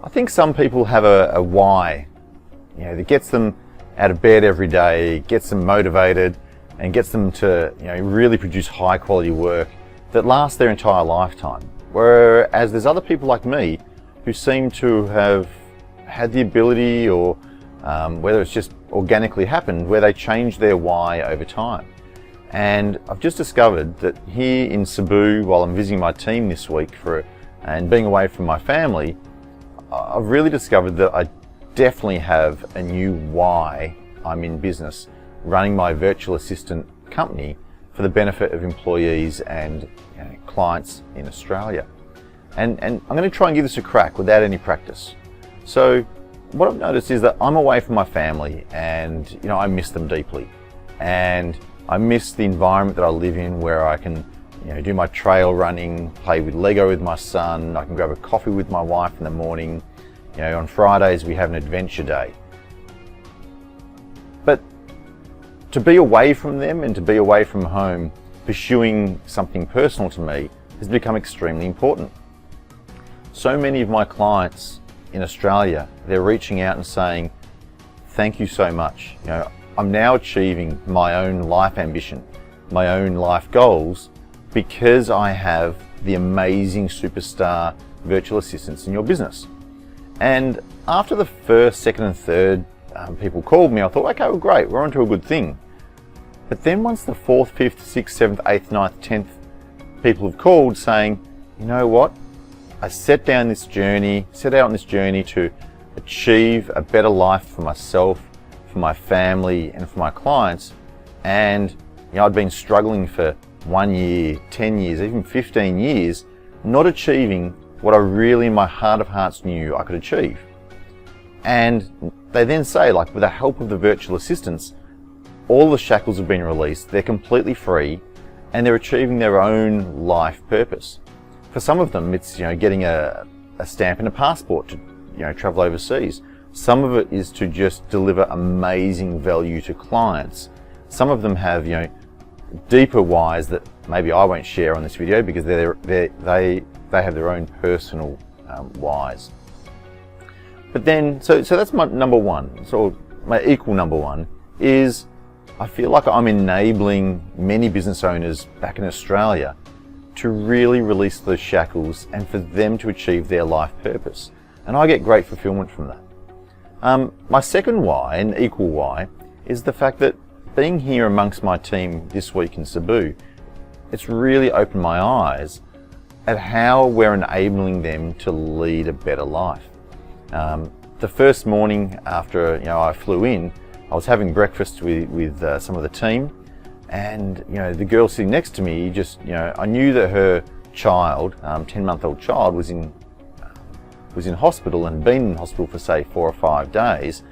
I think some people have a why, that gets them out of bed every day, gets them motivated, and gets them to really produce high quality work that lasts their entire lifetime. Whereas there's other people like me who seem to have had the ability, or whether it's just organically happened, where they change their why over time. And I've just discovered that here in Cebu, while I'm visiting my team this week and being away from my family, I've really discovered that I definitely have a new why I'm in business, running my virtual assistant company for the benefit of employees and clients in Australia. And I'm going to try and give this a crack without any practice. So what I've noticed is that I'm away from my family, and I miss them deeply. And I miss the environment that I live in, where I can do my trail running, play with Lego with my son, I can grab a coffee with my wife in the morning. On Fridays we have an adventure day. But to be away from them and to be away from home, pursuing something personal to me, has become extremely important. So many of my clients in Australia, they're reaching out and saying, thank you so much. I'm now achieving my own life ambition, my own life goals, because I have the amazing superstar virtual assistants in your business. And after the first, second and third people called me, I thought, okay, well, great, we're on to a good thing. But then once the 4th, 5th, 6th, 7th, 8th, 9th, 10th people have called saying, you know what, I set out on this journey to achieve a better life for myself, for my family and for my clients. And I'd been struggling for 1 year, 10 years, even 15 years, not achieving what I really in my heart of hearts knew I could achieve. And they then say, with the help of the virtual assistants, all the shackles have been released, they're completely free, and they're achieving their own life purpose. For some of them, it's getting a stamp in a passport to travel overseas. Some of it is to just deliver amazing value to clients. Some of them have deeper whys that maybe I won't share on this video, because they have their own personal whys. But then, so that's my number one. So my equal number one is, I feel like I'm enabling many business owners back in Australia to really release those shackles and for them to achieve their life purpose. And I get great fulfillment from that. My second why, and equal why, is the fact that being here amongst my team this week in Cebu, it's really opened my eyes at how we're enabling them to lead a better life. The first morning after I flew in, I was having breakfast with some of the team, and the girl sitting next to me, I knew that her child, 10-month-old child, was in hospital and had been in hospital for say 4 or 5 days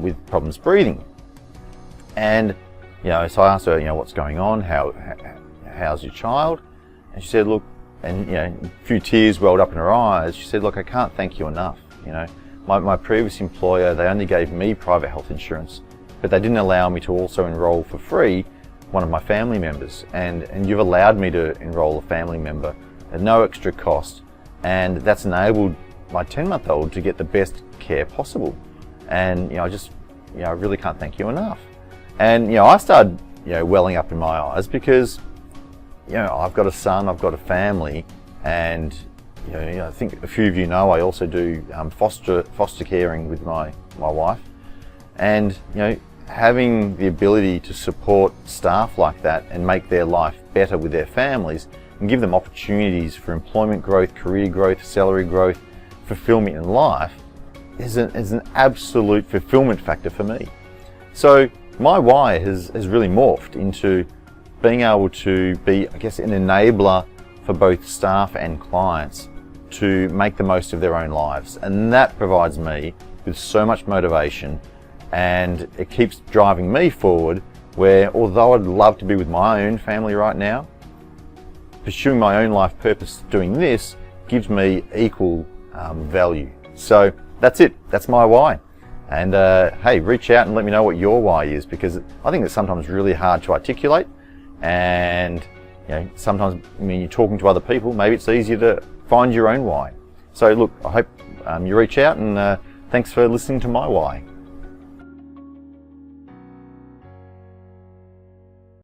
with problems breathing. And so I asked her, what's going on? How's your child? And she said, look, and a few tears welled up in her eyes. She said, look, I can't thank you enough. My previous employer, they only gave me private health insurance, but they didn't allow me to also enroll for free one of my family members. And you've allowed me to enroll a family member at no extra cost. And that's enabled my 10-month-old to get the best care possible. And I really can't thank you enough. And I started welling up in my eyes, because I've got a son, I've got a family, and I think a few of you know I also do foster caring with my wife. And having the ability to support staff like that and make their life better with their families and give them opportunities for employment growth, career growth, salary growth, fulfillment in life is an absolute fulfillment factor for me. So my why has really morphed into being able to be, I guess, an enabler for both staff and clients to make the most of their own lives. And that provides me with so much motivation, and it keeps driving me forward, where although I'd love to be with my own family right now, pursuing my own life purpose doing this gives me equal value. So that's it, that's my why. And hey, reach out and let me know what your why is, because I think it's sometimes really hard to articulate, and sometimes when you're talking to other people, maybe it's easier to find your own why. So look, I hope you reach out, and thanks for listening to my why.